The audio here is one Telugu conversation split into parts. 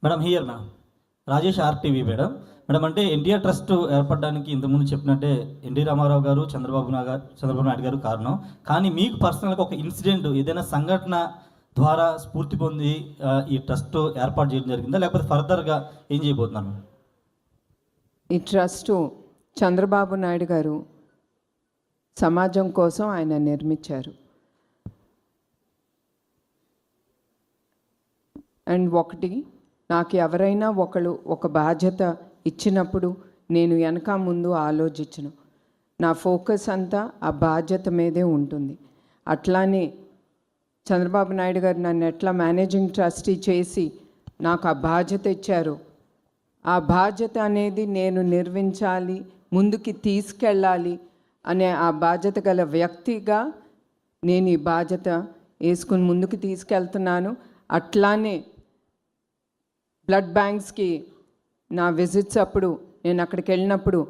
Madam here ma'am Rajesh RTV madam. Madam అంటే ఎన్టీఆర్ ట్రస్ట్ ఏర్పడడానికి ఇంతకుముందు చెప్పినట్టే ఎన్టీ రామారావు గారు చంద్రబాబు నాయుడు గారు కారణం. కానీ మీకు పర్సనల్గా ఒక ఇన్సిడెంట్ ఏదైనా సంఘటన ద్వారా స్ఫూర్తి పొంది ఈ ట్రస్ట్ ఏర్పాటు చేయడం జరిగిందా, లేకపోతే ఫర్దర్గా ఏం చేయబోతున్నాను? ఈ ట్రస్టు చంద్రబాబు నాయుడు గారు సమాజం కోసం ఆయన నిర్మించారు. అండ్ ఒకటి, నాకు ఎవరైనా ఒక బాధ్యత ఇచ్చినప్పుడు నేను వెనక ముందు ఆలోచించను. నా ఫోకస్ అంతా ఆ బాధ్యత మీదే ఉంటుంది. అట్లానే చంద్రబాబు నాయుడు గారు నన్ను ఎట్లా మేనేజింగ్ ట్రస్టీ చేసి నాకు ఆ బాధ్యత ఇచ్చారు, ఆ బాధ్యత అనేది నేను నిర్వహించాలి, ముందుకి తీసుకెళ్ళాలి అనే ఆ బాధ్యత గల వ్యక్తిగా నేను ఈ బాధ్యత వేసుకుని ముందుకు తీసుకెళ్తున్నాను. అట్లానే బ్లడ్ బ్యాంక్స్కి నా విజిట్స్ అప్పుడు నేను అక్కడికి వెళ్ళినప్పుడు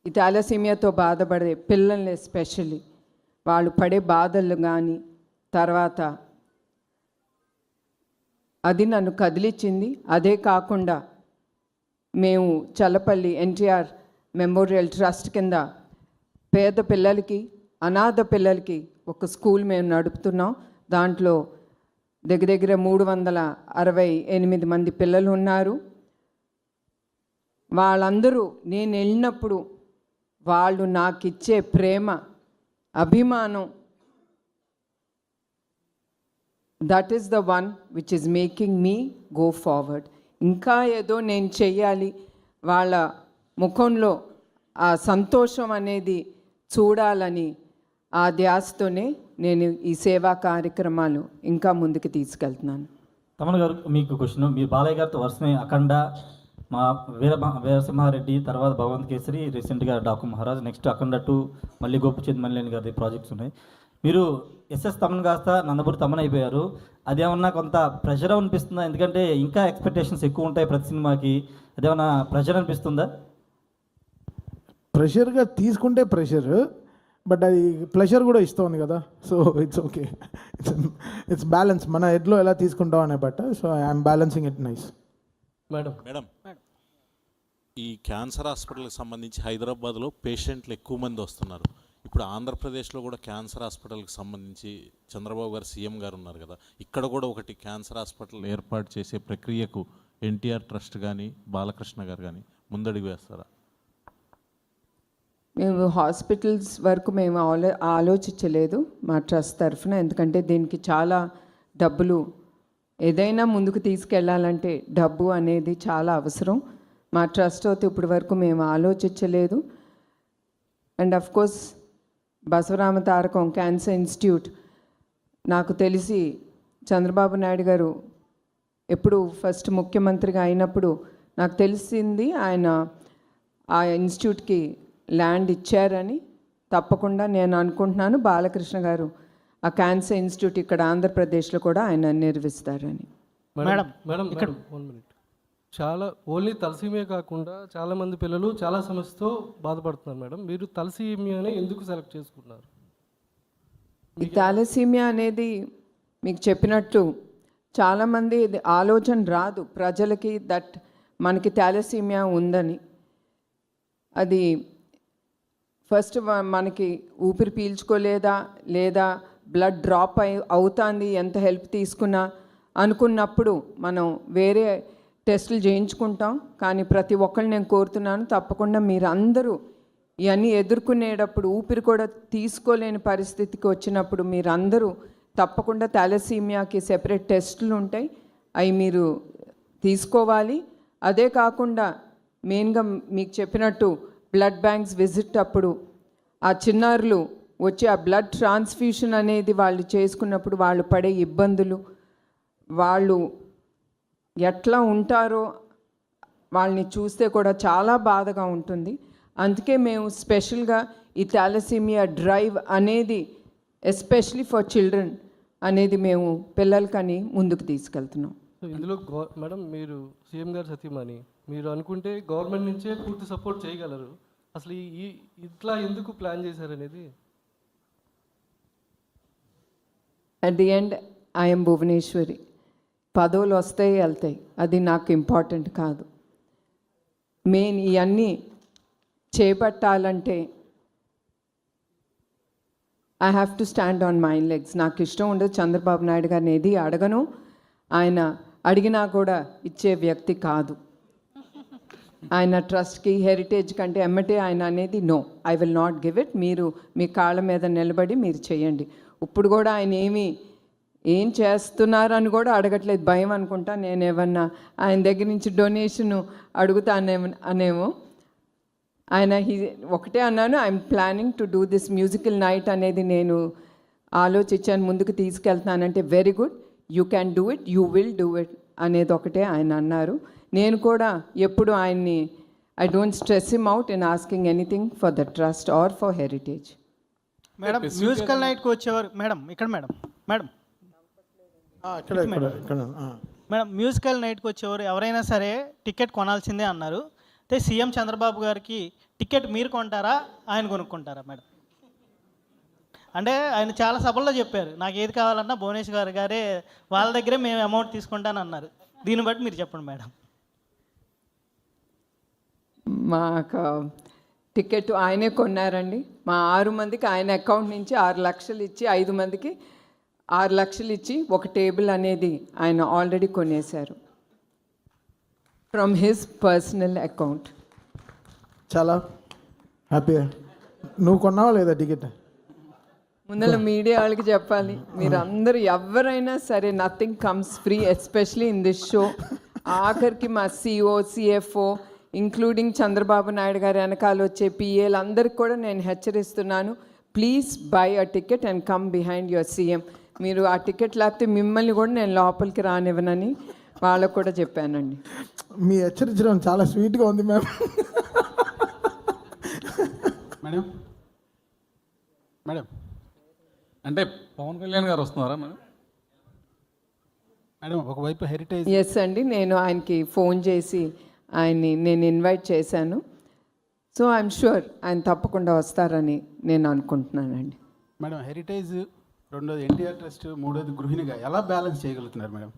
ఈ థాలసీమియాతో బాధపడే పిల్లల్ని ఎస్పెషల్లీ వాళ్ళు పడే బాధలు కానీ తర్వాత అది నన్ను కదిలిచ్చింది. అదే కాకుండా మేము చల్లపల్లి ఎన్టీఆర్ మెమోరియల్ ట్రస్ట్ కింద పేద పిల్లలకి, అనాథ పిల్లలకి ఒక స్కూల్ మేము నడుపుతున్నాం. దాంట్లో దగ్గర 368 మంది పిల్లలు ఉన్నారు. వాళ్ళందరూ నేను వెళ్ళినప్పుడు వాళ్ళు నాకు ఇచ్చే ప్రేమ, అభిమానం, that is the one which is making me go forward. ఇంకా ఏదో నేను చెయ్యాలి, వాళ్ళ ముఖంలో ఆ సంతోషం అనేది చూడాలని ఆ ధ్యాసతోనే నేను ఈ సేవా కార్యక్రమాలు ఇంకా ముందుకు తీసుకెళ్తున్నాను. తమన్ గారు మీకు క్వశ్చన్, మీరు బాలయ్య గారితో వరుసనే అఖండ, మా వీరసింహారెడ్డి, తర్వాత భగవంత్ కేసరి, రీసెంట్గా డాకు మహారాజ్, నెక్స్ట్ అఖండ 2, మళ్ళీ గోపిచంద్ మల్లేని గారి ప్రాజెక్ట్స్ ఉన్నాయి. మీరు ఎస్ఎస్ తమన్ కాస్త నందమూరి తమన్ అయిపోయారు. అదేమన్నా కొంత ప్రెషర్ అనిపిస్తుందా? ఎందుకంటే ఇంకా ఎక్స్పెక్టేషన్స్ ఎక్కువ ఉంటాయి ప్రతి సినిమాకి. అదేమన్నా ప్రెషర్ అనిపిస్తుందా? ప్రెషర్గా తీసుకుంటే ప్రెషర్, బట్ అది ప్లెజర్ కూడా ఇస్తుంది కదా. So it's okay, it's balance. మన హెడ్లో ఎలా తీసుకుంటాం అనే బట్ట. So I'm balancing it nice. Madam ఈ క్యాన్సర్ హాస్పిటల్కి సంబంధించి హైదరాబాద్లో పేషెంట్లు ఎక్కువ మంది వస్తున్నారు. ఇప్పుడు ఆంధ్రప్రదేశ్లో కూడా క్యాన్సర్ హాస్పిటల్కి సంబంధించి చంద్రబాబు గారు సీఎం గారు ఉన్నారు కదా, ఇక్కడ కూడా ఒకటి క్యాన్సర్ హాస్పిటల్ ఏర్పాటు చేసే ప్రక్రియకు ఎన్టీఆర్ ట్రస్ట్ కానీ బాలకృష్ణ గారు కానీ ముందడుగు వేస్తారా? మేము హాస్పిటల్స్ వరకు మేము ఆలోచించలేదు మా ట్రస్ట్ తరఫున. ఎందుకంటే దీనికి చాలా డబ్బులు, ఏదైనా ముందుకు తీసుకెళ్ళాలంటే డబ్బు అనేది చాలా అవసరం. మా ట్రస్ట్ అయితే ఇప్పటి వరకు మేము ఆలోచించలేదు. And of course బసవరామ Tarakam cancer institute, నాకు తెలిసి చంద్రబాబు నాయుడు గారు ఎప్పుడు ఫస్ట్ ముఖ్యమంత్రిగా అయినప్పుడు నాకు తెలిసింది ఆయన ఆ ఇన్స్టిట్యూట్కి ల్యాండ్ ఇచ్చారని. తప్పకుండా నేను అనుకుంటున్నాను బాలకృష్ణ గారు ఆ క్యాన్సర్ ఇన్స్టిట్యూట్ ఇక్కడ ఆంధ్రప్రదేశ్లో కూడా ఆయన నిర్వహిస్తారని. మేడం ఇక్కడ 1 minute. చాలా ఓన్లీ తలసీమియా కాకుండా చాలామంది పిల్లలు చాలా సమస్యతో బాధపడుతున్నారు మేడం. మీరు తలసీమియాని ఎందుకు సెలెక్ట్ చేసుకున్నారు? ఈ థాలసీమియా అనేది మీకు చెప్పినట్టు చాలామంది ఆలోచన రాదు ప్రజలకి దట్ మనకి థాలసీమియా ఉందని. అది ఫస్ట్ మనకి ఊపిరి పీల్చుకోలేదా లేదా బ్లడ్ డ్రాప్ అవుతుంది ఎంత హెల్ప్ తీసుకున్నా అనుకున్నప్పుడు మనం వేరే టెస్టులు చేయించుకుంటాం. కానీ ప్రతి ఒక్కళ్ళు నేను కోరుతున్నాను, తప్పకుండా మీరు అందరూ ఇవన్నీ ఎదుర్కొనేటప్పుడు ఊపిరి కూడా తీసుకోలేని పరిస్థితికి వచ్చినప్పుడు మీరందరూ తప్పకుండా థాలసీమియాకి సెపరేట్ టెస్టులు ఉంటాయి, అవి మీరు తీసుకోవాలి. అదే కాకుండా మెయిన్గా మీకు చెప్పినట్టు బ్లడ్ బ్యాంక్స్ విజిట్ అప్పుడు ఆ చిన్నారులు వచ్చి ఆ బ్లడ్ ట్రాన్స్ఫ్యూషన్ అనేది వాళ్ళు చేసుకున్నప్పుడు వాళ్ళు పడే ఇబ్బందులు, వాళ్ళు ఎట్లా ఉంటారో వాళ్ళని చూస్తే కూడా చాలా బాధగా ఉంటుంది. అందుకే మేము స్పెషల్గా ఈ థాలసీమియా డ్రైవ్ అనేది ఎస్పెషలీ ఫర్ చిల్డ్రన్ అనేది మేము పిల్లలకని ముందుకు తీసుకెళ్తున్నాం. ఇందులో మేడం మీరు సీఎం గారు సతీమణి, మీరు అనుకుంటే గవర్నమెంట్ నుంచే పూర్తి సపోర్ట్ చేయగలరు. అసలు ఇట్లా ఎందుకు ప్లాన్ చేశారనేది? At the end I'm Bhuvaneswari. పదవులు వస్తాయి వెళ్తాయి, అది నాకు ఇంపార్టెంట్ కాదు. మెయిన్ ఇవన్నీ చేపట్టాలంటే I have to stand on my legs. నాకు ఇష్టం ఉండదు చంద్రబాబు నాయుడు గారిని ఏది అడగను, ఆయన అడిగినా కూడా ఇచ్చే వ్యక్తి కాదు. ఆయన ట్రస్ట్కి హెరిటేజ్ కంటే ఎమ్మటే ఆయన అనేది no, I will not give it. మీరు మీ కాళ్ళ మీద నిలబడి మీరు చేయండి. ఇప్పుడు కూడా ఆయన ఏం చేస్తున్నారని కూడా అడగట్లేదు, భయం అనుకుంటా. నేను ఏమన్నా ఆయన దగ్గర నుంచి డొనేషన్ అడుగుతానేమో. ఆయన ఒకటే అన్నాను, I'm planning to do this musical night అనేది నేను ఆలోచించాను, ముందుకు తీసుకెళ్తున్నానంటే very good, you can do it, you will do it అనేది ఒకటే ఆయన అన్నారు. నేను కూడా ఎప్పుడు ఆయన్ని I don't stress him out in asking anything for the trust or for heritage. Madam musical నైట్కి వచ్చేవారు మేడం ఇక్కడ మేడం మేడం మేడం మ్యూజికల్ నైట్కి వచ్చేవారు ఎవరైనా సరే టికెట్ కొనాల్సిందే అన్నారు. అయితే సీఎం చంద్రబాబు గారికి టికెట్ మీరు కొంటారా ఆయన కొనుక్కుంటారా మేడం? అంటే ఆయన చాలా సభల్లో చెప్పారు, నాకు ఏది కావాలన్నా భువనేశ్వర్ గారే వాళ్ళ దగ్గరే మేము అమౌంట్ తీసుకుంటానన్నారు. దీన్ని బట్టి మీరు చెప్పండి మేడం. మాకు టికెట్ ఆయనే కొన్నారండి. మా 6 మందికి ఆయన అకౌంట్ నుంచి 6 లక్షలు ఇచ్చి 5 మందికి 6 లక్షలు ఇచ్చి ఒక టేబుల్ అనేది ఆయన ఆల్రెడీ కొనేశారు ఫ్రమ్ హిస్ పర్సనల్ అకౌంట్. చాలా హ్యాపీ. నువ్వు కొన్నావా లేదా టికెట్? ముందర మీడియా వాళ్ళకి చెప్పాలి, మీరు అందరూ ఎవరైనా సరే nothing comes free, especially in this show. ఆఖరికి మా CO CFO including Chandrababu Naidu గారి వెనకాల వచ్చే పిఏలు అందరికి కూడా నేను హెచ్చరిస్తున్నాను, please buy a ticket and come behind your CM. మీరు ఆ టికెట్ లేకపోతే మిమ్మల్ని కూడా నేను లోపలికి రానివ్వనని వాళ్ళకు కూడా చెప్పానండి. మీ హెచ్చరించడం చాలా స్వీట్గా ఉంది మ్యామ్. మేడం మేడం అంటే పవన్ కళ్యాణ్ గారు వస్తున్నారా మేడం? మేడం ఒకవైపు హెరిటేజ్. ఎస్ అండి, నేను ఆయనకి ఫోన్ చేసి ఆయన్ని నేను ఇన్వైట్ చేశాను. సో ఐఎమ్ షూర్ ఆయన తప్పకుండా వస్తారని నేను అనుకుంటున్నానండి. మేడం హెరిటేజ్, రెండోది ఎన్టీఆర్ ట్రస్ట్, మూడోది గృహిణిగా ఎలా బ్యాలెన్స్ చేయగలుగుతున్నారు మేడం?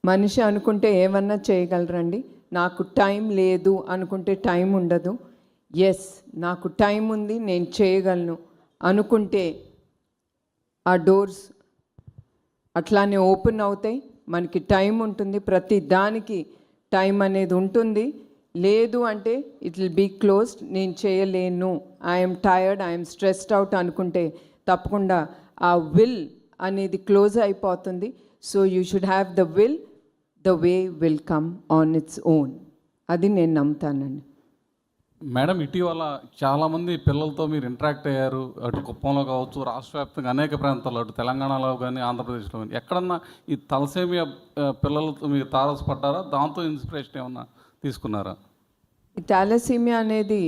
మనిషి అనుకుంటే ఏమన్నా చేయగలరండి. నాకు టైం లేదు అనుకుంటే టైం ఉండదు. ఎస్, నాకు టైం ఉంది, నేను చేయగలను అనుకుంటే ఆ డోర్స్ అట్లానే ఓపెన్ అవుతాయి. మనకి టైం ఉంటుంది, ప్రతి దానికి టైం అనేది ఉంటుంది. లేదు అంటే ఇట్ విల్ బీ క్లోజ్డ్, నేను చేయలేను, I'm tired, I'm stressed out అనుకుంటే తప్పకుండా ఆ విల్ అనేది క్లోజ్ అయిపోతుంది. So you should have the will, the way will come on its own. అది నేను నమ్ముతానండి. మేడం ఇటీవల చాలామంది పిల్లలతో మీరు ఇంటరాక్ట్ అయ్యారు, అటు కుప్పంలో కావచ్చు, రాష్ట్ర వ్యాప్తంగా అనేక ప్రాంతాల్లో, అటు తెలంగాణలో కానీ ఆంధ్రప్రదేశ్లో కానీ ఎక్కడన్నా ఈ తలసేమియా పిల్లలతో మీరు తారసపడ్డారా? దాంతో ఇన్స్పిరేషన్ ఏమన్నా తీసుకున్నారా? ఈ థాలసీమియా అనేది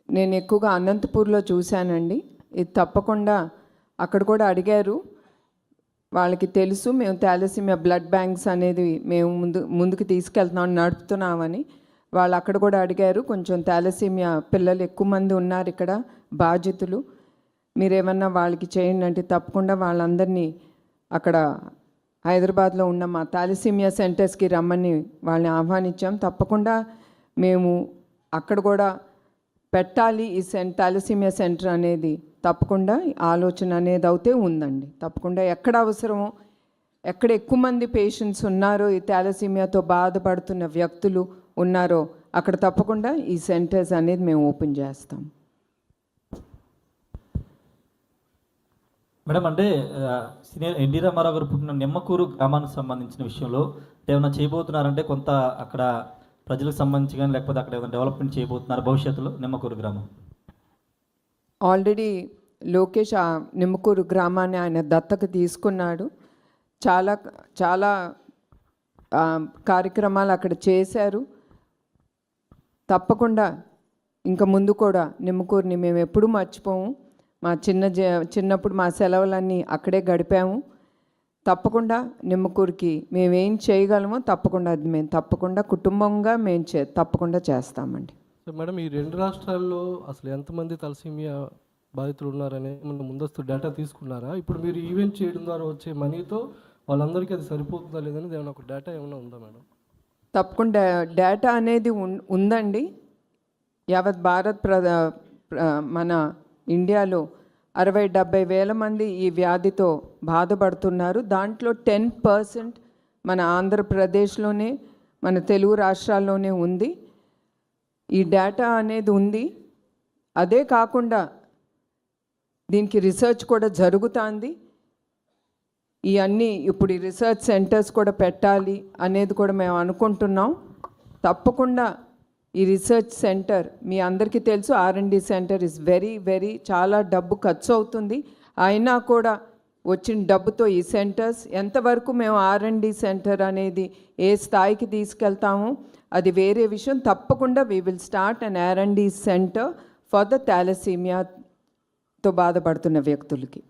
నేను ఎక్కువగా అనంతపూర్లో చూశానండి. ఇది తప్పకుండా అక్కడ కూడా అడిగారు, వాళ్ళకి తెలుసు మేము థాలసీమియా బ్లడ్ బ్యాంక్స్ అనేది మేము ముందుకు తీసుకెళ్తున్నాం, నడుపుతున్నామని. వాళ్ళు అక్కడ కూడా అడిగారు, కొంచెం థాలసీమియా పిల్లలు ఎక్కువ మంది ఉన్నారు ఇక్కడ బాధితులు, మీరేమన్నా వాళ్ళకి చేయండి అంటే తప్పకుండా వాళ్ళందరినీ అక్కడ హైదరాబాద్లో ఉన్న మా థాలసీమియా సెంటర్స్కి రమ్మని వాళ్ళని ఆహ్వానించాం. తప్పకుండా మేము అక్కడ కూడా పెట్టాలి ఈ థాలసీమియా సెంటర్ అనేది, తప్పకుండా ఆలోచన అనేది అయితే ఉందండి. తప్పకుండా ఎక్కడ అవసరమో, ఎక్కడ ఎక్కువ మంది పేషెంట్స్ ఉన్నారో, ఈ థాలసీమియాతో బాధపడుతున్న వ్యక్తులు ఉన్నారో అక్కడ తప్పకుండా ఈ సెంటర్స్ అనేది మేము ఓపెన్ చేస్తాం. మేడం అంటే సీనియర్ ఎన్టీ రామారావు గారు పుట్టిన నిమ్మకూరు గ్రామానికి సంబంధించిన విషయంలో ఏమైనా చేయబోతున్నారంటే, కొంత అక్కడ ప్రజలకు సంబంధించి కానీ లేకపోతే అక్కడ ఏమైనా డెవలప్మెంట్ చేయబోతున్నారు భవిష్యత్తులో నిమ్మకూరు గ్రామం? ఆల్రెడీ లోకేష్ ఆ నిమ్మకూరు గ్రామాన్ని ఆయన దత్తత తీసుకున్నాడు. చాలా చాలా కార్యక్రమాలు అక్కడ చేశారు. తప్పకుండా ఇంకా ముందు కూడా నిమ్మకూరుని మేము ఎప్పుడూ మర్చిపోము. మా చిన్నప్పుడు మా సెలవులన్నీ అక్కడే గడిపాము. తప్పకుండా నిమ్మకూరుకి మేమేం చేయగలమో తప్పకుండా అది మేము తప్పకుండా కుటుంబంగా మేము తప్పకుండా చేస్తామండి. సో మేడం ఈ 2 రాష్ట్రాల్లో అసలు ఎంతమంది తలసీమియా బాధితులు ఉన్నారని మన ముందస్తు డేటా తీసుకున్నారా? ఇప్పుడు మీరు ఈవెంట్ చేయడం ద్వారా వచ్చే మనీతో వాళ్ళందరికీ అది సరిపోతుందా లేదని ఏమైనా ఒక డేటా ఏమైనా ఉందా మేడం? తప్పకుండా డేటా అనేది ఉందండి. యావత్ భారత్ మన ఇండియాలో 60-70 వేల మంది ఈ వ్యాధితో బాధపడుతున్నారు. దాంట్లో 10% మన ఆంధ్రప్రదేశ్లోనే, మన తెలుగు రాష్ట్రాల్లోనే ఉంది. ఈ డేటా అనేది ఉంది. అదే కాకుండా దీనికి రీసెర్చ్ కూడా జరుగుతుంది. ఇప్పుడు ఈ రీసెర్చ్ సెంటర్స్ కూడా పెట్టాలి అనేది కూడా మేము అనుకుంటున్నాం. తప్పకుండా ఈ రీసెర్చ్ సెంటర్ మీ అందరికీ తెలుసు, R&D సెంటర్ ఇస్ వెరీ చాలా డబ్బు ఖర్చు అవుతుంది. అయినా కూడా వచ్చిన డబ్బుతో ఈ సెంటర్స్ ఎంతవరకు మేము R&D సెంటర్ అనేది ఏ స్థాయికి తీసుకెళ్తామో అది వేరే విషయం. తప్పకుండా we will start an R&D centre for the థాలసీమియాతో బాధపడుతున్న వ్యక్తులకి.